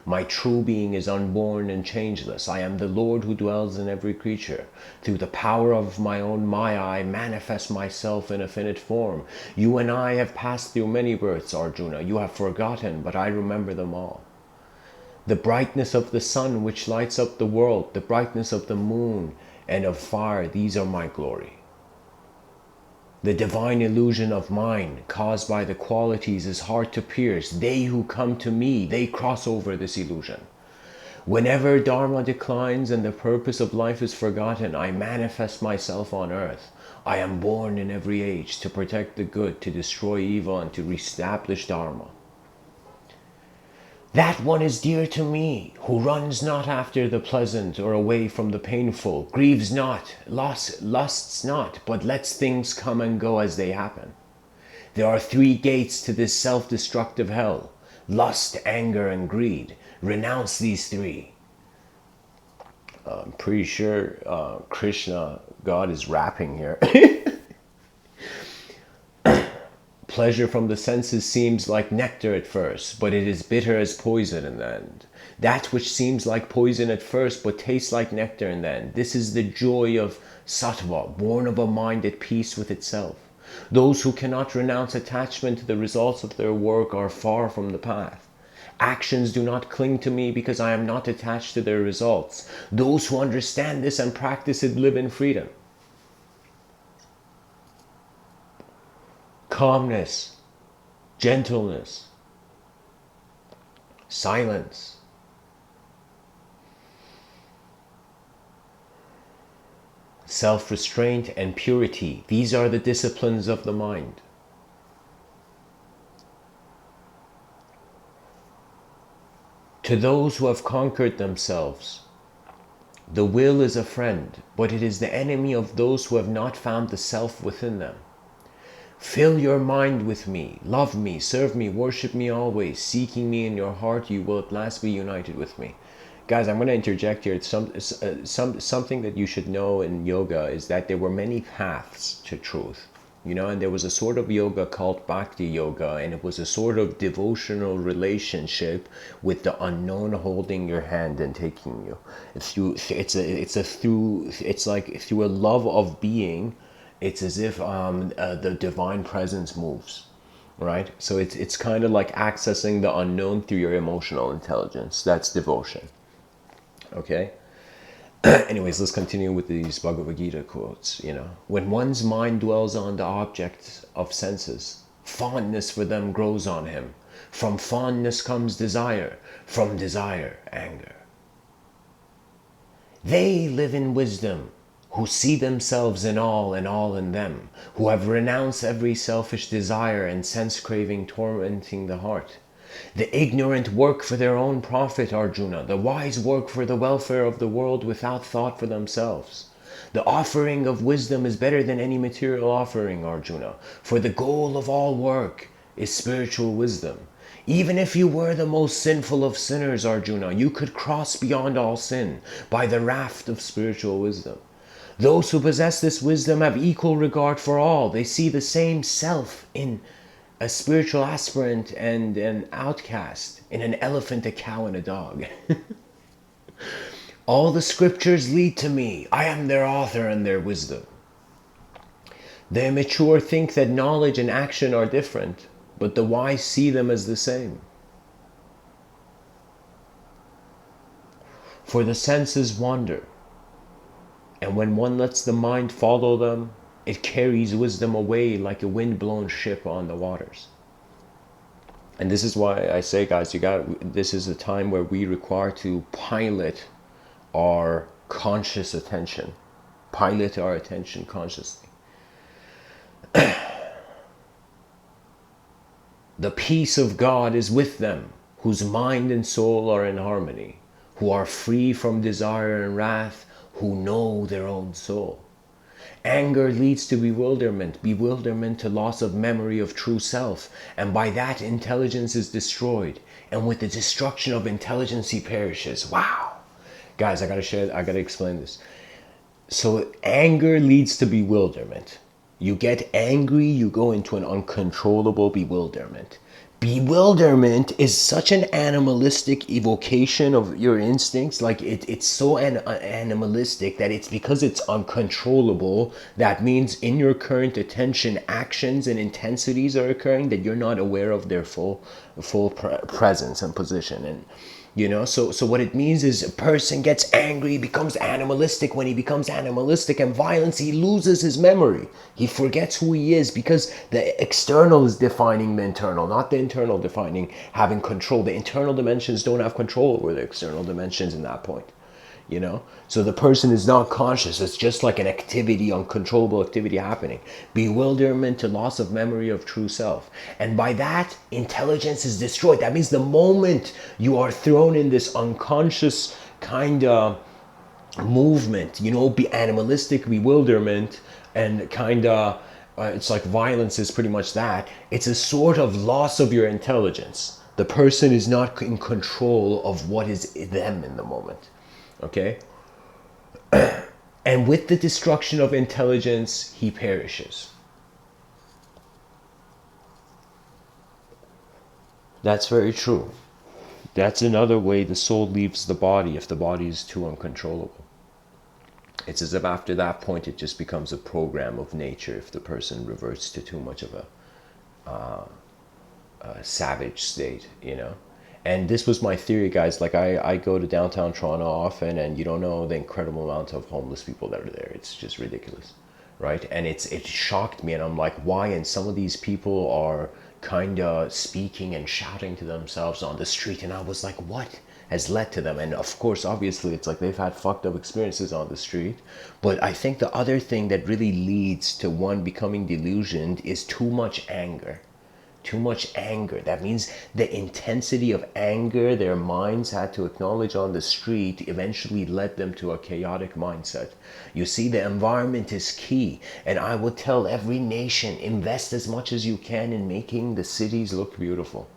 My true being is unborn and changeless. I am the Lord who dwells in every creature. Through the power of my own Maya, I manifest myself in a finite form. You and I have passed through many births, Arjuna. You have forgotten, but I remember them all. The brightness of the sun which lights up the world, the brightness of the moon and of fire, these are my glory. The divine illusion of mind caused by the qualities is hard to pierce. They who come to me, they cross over this illusion. Whenever Dharma declines and the purpose of life is forgotten, I manifest myself on earth. I am born in every age to protect the good, to destroy evil, and to reestablish Dharma. That one is dear to me, who runs not after the pleasant or away from the painful, grieves not, lusts not, but lets things come and go as they happen. There are 3 gates to this self-destructive hell: lust, anger, and greed. Renounce these 3. I'm pretty sure Krishna, God, is rapping here. Pleasure from the senses seems like nectar at first, but it is bitter as poison in the end. That which seems like poison at first, but tastes like nectar in the end. This is the joy of sattva, born of a mind at peace with itself. Those who cannot renounce attachment to the results of their work are far from the path. Actions do not cling to me because I am not attached to their results. Those who understand this and practice it live in freedom. Calmness, gentleness, silence, self-restraint, and purity. These are the disciplines of the mind. To those who have conquered themselves, the will is a friend, but it is the enemy of those who have not found the self within them. Fill your mind with me, love me, serve me, worship me always. Seeking me in your heart, you will at last be united with me. Guys, I'm going to interject here. Something that you should know in yoga is that there were many paths to truth. You know, and there was a sort of yoga called Bhakti Yoga, and it was a sort of devotional relationship with the unknown holding your hand and taking you. It's like through a love of being. It's as if the divine presence moves, right? So it's kind of like accessing the unknown through your emotional intelligence. That's devotion. Okay. Anyways, let's continue with these Bhagavad Gita quotes. You know, when one's mind dwells on the objects of senses, fondness for them grows on him. From fondness comes desire. From desire, anger. They live in wisdom, who see themselves in all and all in them, who have renounced every selfish desire and sense craving tormenting the heart. The ignorant work for their own profit, Arjuna. The wise work for the welfare of the world without thought for themselves. The offering of wisdom is better than any material offering, Arjuna, for the goal of all work is spiritual wisdom. Even if you were the most sinful of sinners, Arjuna, you could cross beyond all sin by the raft of spiritual wisdom. Those who possess this wisdom have equal regard for all. They see the same self in a spiritual aspirant and an outcast, in an elephant, a cow, and a dog. All the scriptures lead to me. I am their author and their wisdom. The immature think that knowledge and action are different, but the wise see them as the same. For the senses wander, and when one lets the mind follow them, it carries wisdom away like a wind-blown ship on the waters. And this is why I say, guys, this is a time where we require to pilot our conscious attention. Pilot our attention consciously. The peace of God is with them, whose mind and soul are in harmony, who are free from desire and wrath, who know their own soul. Anger leads to bewilderment, bewilderment to loss of memory of true self, and by that intelligence is destroyed, and with the destruction of intelligence he perishes. Wow. Guys, I gotta explain this. So anger leads to bewilderment. You get angry, you go into an uncontrollable bewilderment. Bewilderment is such an animalistic evocation of your instincts. Like it's so animalistic that it's because it's uncontrollable. That means in your current attention, actions and intensities are occurring that you're not aware of their full presence and position. And you know, so what it means is a person gets angry, becomes animalistic. When he becomes animalistic and violent, he loses his memory. He forgets who he is because the external is defining the internal, not the internal defining having control. The internal dimensions don't have control over the external dimensions in that point. You know, so the person is not conscious. It's just like an activity, uncontrollable activity happening. Bewilderment to loss of memory of true self. And by that, intelligence is destroyed. That means the moment you are thrown in this unconscious kind of movement, you know, be animalistic bewilderment and kind of, it's like violence is pretty much that. It's a sort of loss of your intelligence. The person is not in control of what is them in the moment. Okay? And with the destruction of intelligence, he perishes. That's very true. That's another way the soul leaves the body if the body is too uncontrollable. It's as if after that point it just becomes a program of nature if the person reverts to too much of a savage state, you know? And this was my theory, guys. Like, I go to downtown Toronto often, and you don't know the incredible amount of homeless people that are there. It's just ridiculous, right? And it shocked me, and I'm like, why? And some of these people are kind of speaking and shouting to themselves on the street, and I was like, what has led to them? And of course, obviously, it's like they've had fucked up experiences on the street. But I think the other thing that really leads to one becoming delusioned is too much anger. Too much anger. That means the intensity of anger their minds had to acknowledge on the street eventually led them to a chaotic mindset. You see, the environment is key, and I would tell every nation, invest as much as you can in making the cities look beautiful.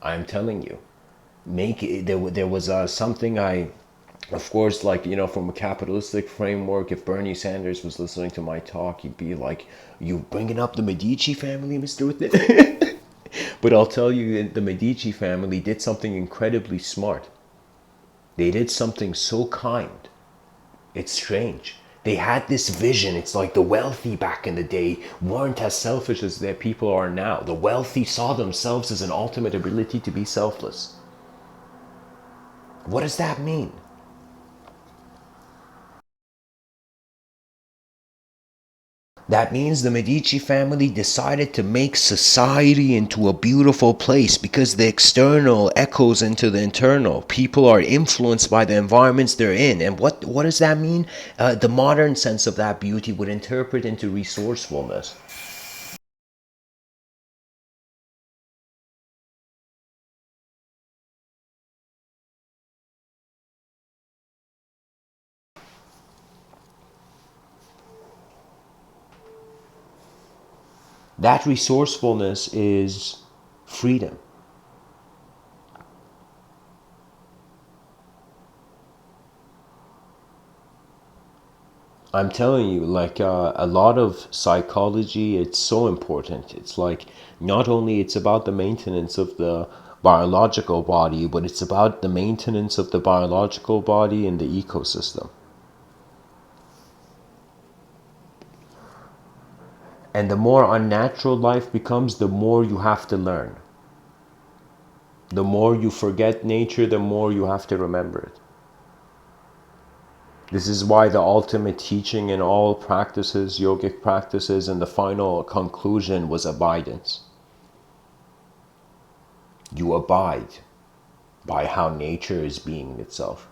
I'm telling you, make it, there was something I, of course, like, you know, from a capitalistic framework, if Bernie Sanders was listening to my talk, he'd be like, you bringing up the Medici family, Mr. Within? But I'll tell you, the Medici family did something incredibly smart. They did something so kind. It's strange. They had this vision. It's like the wealthy back in the day weren't as selfish as their people are now. The wealthy saw themselves as an ultimate ability to be selfless. What does that mean? That means the Medici family decided to make society into a beautiful place because the external echoes into the internal. People are influenced by the environments they're in. And what does that mean? The modern sense of that beauty would interpret into resourcefulness. That resourcefulness is freedom. I'm telling you, like, a lot of psychology, it's so important. It's like not only it's about the maintenance of the biological body, but it's about the maintenance of the biological body in the ecosystem. And the more unnatural life becomes, the more you have to learn. The more you forget nature, the more you have to remember it. This is why the ultimate teaching in all practices, yogic practices, and the final conclusion was abidance. You abide by how nature is being itself.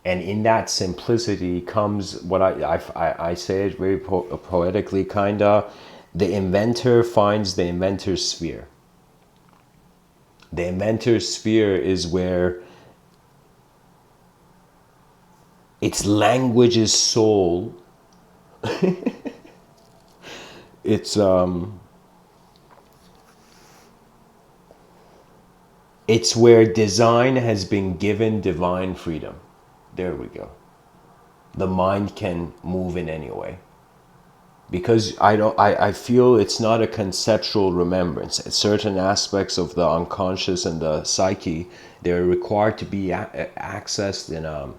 And in that simplicity comes what I say it very poetically, kind of, the inventor finds the inventor's sphere. The inventor's sphere is where its language is soul. It's it's where design has been given divine freedom. There we go. The mind can move in any way. Because I feel it's not a conceptual remembrance. Certain aspects of the unconscious and the psyche, they're required to be accessed in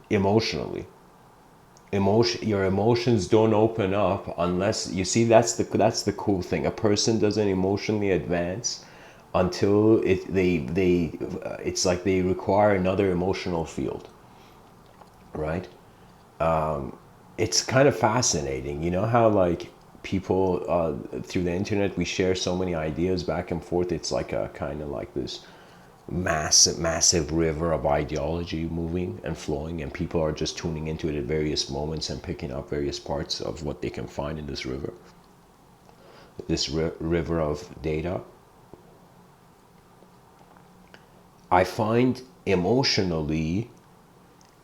emotionally. Your emotions don't open up unless you see, that's the cool thing. A person doesn't emotionally advance until it's like they require another emotional field, right? It's kind of fascinating, you know how like people through the internet we share so many ideas back and forth. It's like a kind of like this massive river of ideology moving and flowing, and people are just tuning into it at various moments and picking up various parts of what they can find in this river, this river of data. I find emotionally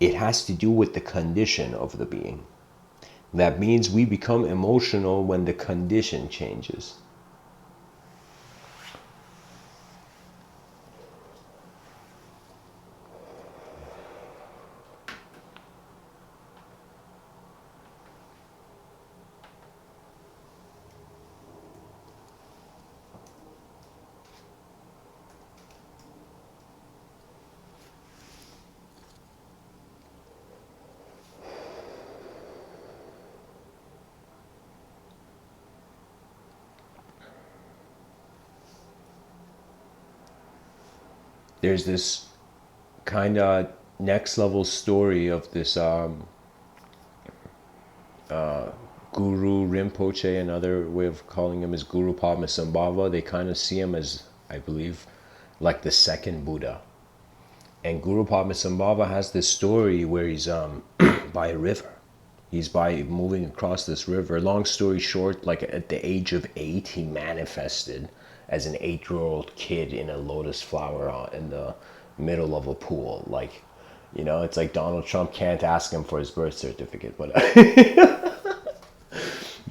it has to do with the condition of the being. That means we become emotional when the condition changes. there's this kind of next level story of this Guru Rinpoche. Another way of calling him is Guru Padmasambhava. They kind of see him as, I believe, like the second Buddha. And Guru Padmasambhava has this story where he's by a river. He's by moving across this river. Long story short, like at the age of 8, he manifested as an 8-year-old kid in a lotus flower in the middle of a pool. Like, you know, it's like Donald Trump can't ask him for his birth certificate, but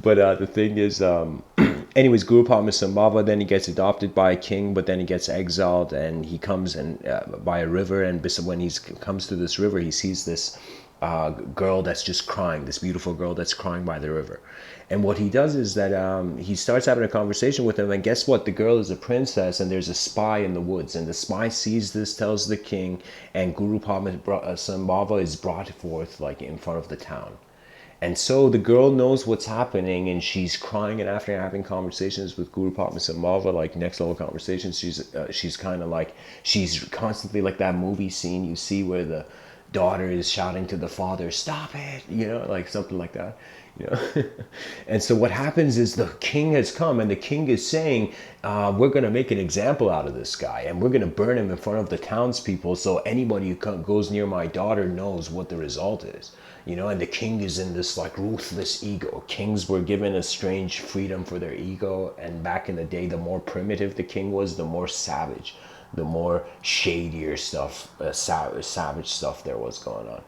but the thing is, anyways, Guru Padmasambhava, then he gets adopted by a king, but then he gets exiled, and he comes and by a river, and when he comes to this river, he sees this girl that's just crying, this beautiful girl that's crying by the river. And what he does is that he starts having a conversation with him, and guess what? The girl is a princess, and there's a spy in the woods, and the spy sees this, tells the king, and Guru Padmasambhava is brought forth like in front of the town. And so the girl knows what's happening, and she's crying. And after having conversations with Guru Padmasambhava, like next level conversations, she's kind of like, she's constantly like that movie scene you see where the daughter is shouting to the father, "Stop it!" You know, like something like that. You know, and so what happens is the king has come, and the king is saying, "We're going to make an example out of this guy, and we're going to burn him in front of the townspeople, so anybody who goes near my daughter knows what the result is." You know, and the king is in this like ruthless ego. Kings were given a strange freedom for their ego, and back in the day, the more primitive the king was, the more savage, the more shadier stuff, savage stuff there was going on.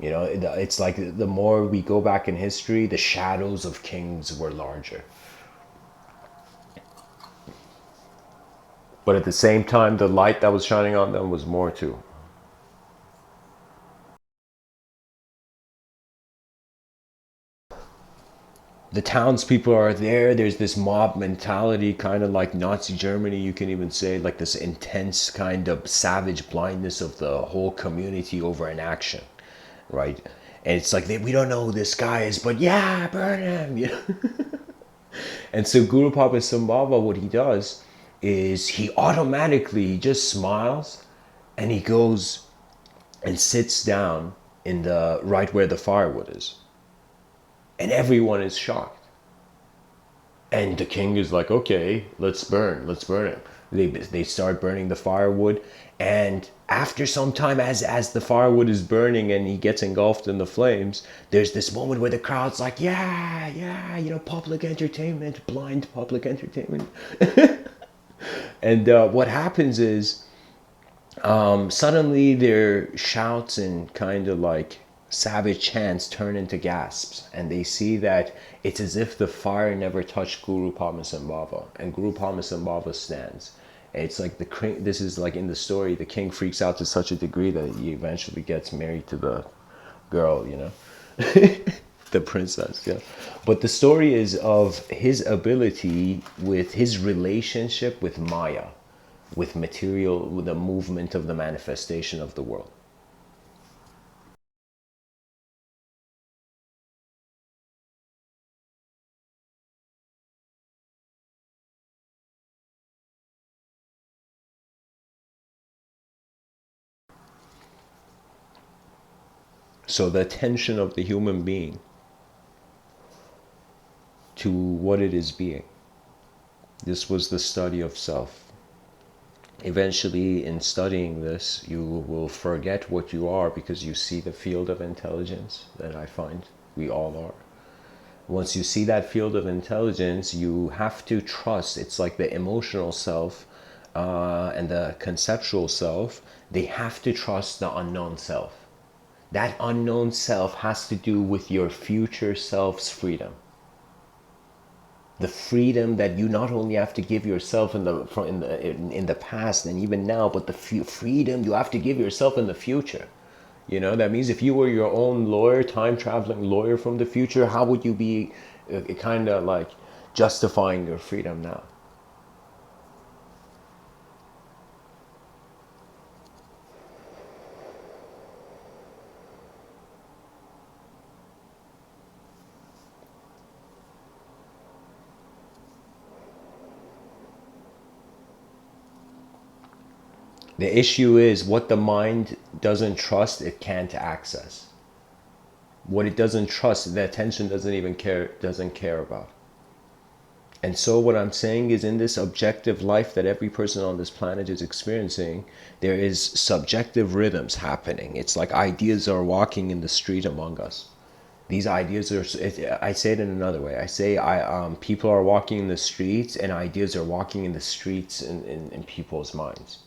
You know, it's like the more we go back in history, the shadows of kings were larger. But at the same time, the light that was shining on them was more too. The townspeople are there. There's this mob mentality, kind of like Nazi Germany, you can even say, like this intense kind of savage blindness of the whole community over an action, right? And it's like, we don't know who this guy is, but yeah, burn him, you know? And so Guru Padmasambhava, what he does is he automatically he just smiles, and he goes and sits down in the right where the firewood is. And everyone is shocked. And the king is like, okay, let's burn him. They start burning the firewood, and after some time, as the firewood is burning and he gets engulfed in the flames, there's this moment where the crowd's like, yeah, yeah, you know, public entertainment, blind public entertainment. And what happens is suddenly their shouts and kind of like savage chants turn into gasps, and they see that it's as if the fire never touched Guru Padmasambhava, and Guru Padmasambhava stands. And it's like this is like in the story, the king freaks out to such a degree that he eventually gets married to the girl, you know, the princess, yeah. But the story is of his ability with his relationship with Maya, with material, with the movement of the manifestation of the world. So the attention of the human being to what it is being. This was the study of self. Eventually, in studying this, you will forget what you are because you see the field of intelligence that I find we all are. Once you see that field of intelligence, you have to trust. It's like the emotional self and the conceptual self, they have to trust the unknown self. That unknown self has to do with your future self's freedom. The freedom that you not only have to give yourself in the past and even now, but the freedom you have to give yourself in the future. You know, that means if you were your own lawyer, time traveling lawyer from the future, how would you be kind of like justifying your freedom now? The issue is what the mind doesn't trust, it can't access. What it doesn't trust, the attention doesn't care about. And so what I'm saying is, in this objective life that every person on this planet is experiencing, there is subjective rhythms happening. It's like ideas are walking in the street among us. These ideas are, I say it in another way. I say people are walking in the streets and ideas are walking in the streets in people's minds.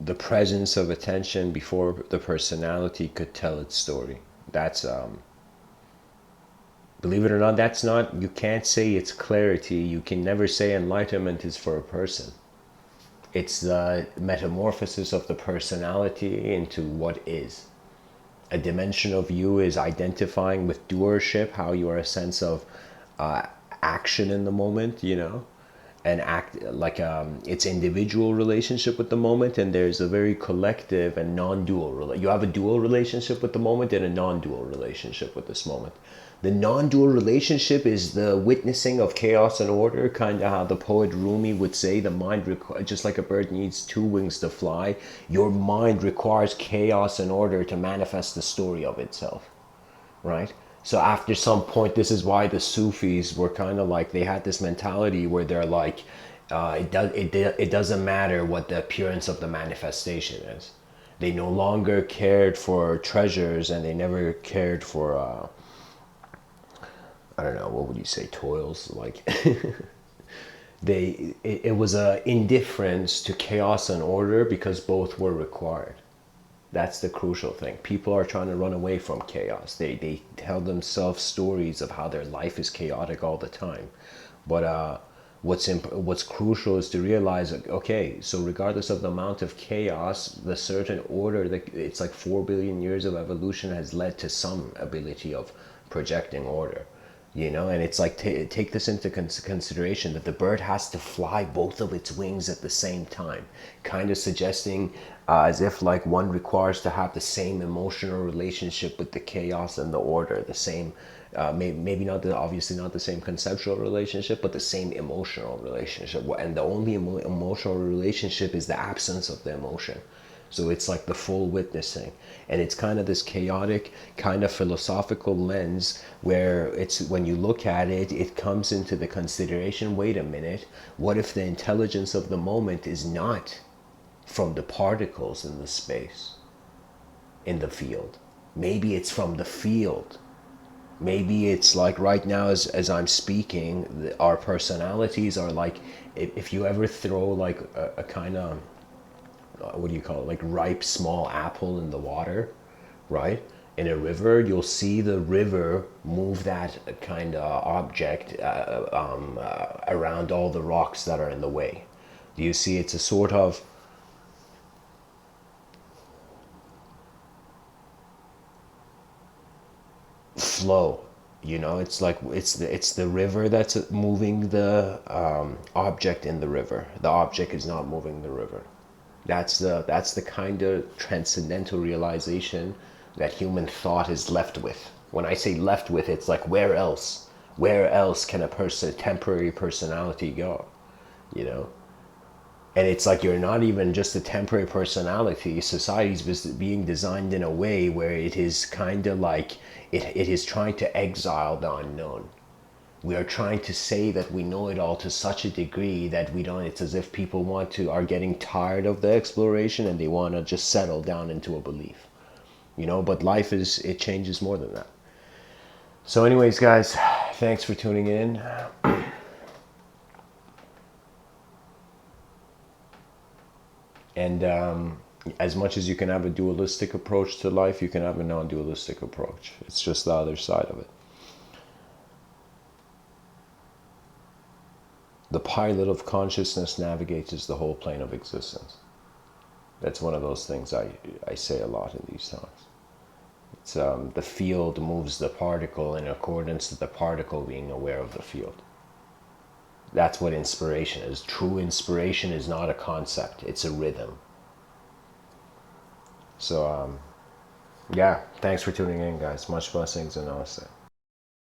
The presence of attention before the personality could tell its story. That's believe it or not, that's not, you can't say it's clarity. You can never say enlightenment is for a person. It's the metamorphosis of the personality into what is. A dimension of you is identifying with doership, how you are a sense of action in the moment, you know, and act like its individual relationship with the moment, and there's a very collective and non-dual. You have a dual relationship with the moment and a non-dual relationship with this moment. The non-dual relationship is the witnessing of chaos and order, kind of how the poet Rumi would say, the mind, just like a bird needs two wings to fly, your mind requires chaos and order to manifest the story of itself, right? So after some point, this is why the Sufis were kind of like, they had this mentality where they're like, it doesn't matter what the appearance of the manifestation is. They no longer cared for treasures, and they never cared for I don't know, what would you say, toils, like it was a indifference to chaos and order because both were required. That's the crucial thing. People are trying to run away from chaos. They tell themselves stories of how their life is chaotic all the time. But what's crucial is to realize, okay, so regardless of the amount of chaos, the certain order, that it's like 4 billion years of evolution has led to some ability of projecting order. You know, and it's like, take this into consideration, that the bird has to fly both of its wings at the same time, kind of suggesting as if like one requires to have the same emotional relationship with the chaos and the order, the same maybe not the, obviously not the same conceptual relationship, but the same emotional relationship. And the only emotional relationship is the absence of the emotion. So it's like the full witnessing. And it's kind of this chaotic, kind of philosophical lens where it's, when you look at it, it comes into the consideration, wait a minute, what if the intelligence of the moment is not from the particles in the space, in the field? Maybe it's from the field. Maybe it's like right now, as I'm speaking, our personalities are like, if you ever throw like a kind of, what do you call it, like ripe small apple in the water, right, in a river, you'll see the river move that kind of object around all the rocks that are in the way. Do you see? It's a sort of flow, you know. It's like it's the river that's moving the object in the river. The object is not moving the river. That's the kind of transcendental realization that human thought is left with. When I say left with, it's like, where else can a temporary personality go, you know? And it's like, you're not even just a temporary personality. Society's being designed in a way where it is kind of like, it is trying to exile the unknown. We are trying to say that we know it all to such a degree that we don't, it's as if people are getting tired of the exploration and they want to just settle down into a belief, you know. But life it changes more than that. So anyways, guys, thanks for tuning in. And as much as you can have a dualistic approach to life, you can have a non-dualistic approach. It's just the other side of it. The pilot of consciousness navigates the whole plane of existence. That's one of those things I say a lot in these talks. It's the field moves the particle in accordance to the particle being aware of the field. That's what inspiration is. True inspiration is not a concept, it's a rhythm. So, yeah, thanks for tuning in, guys. Much blessings and namaste.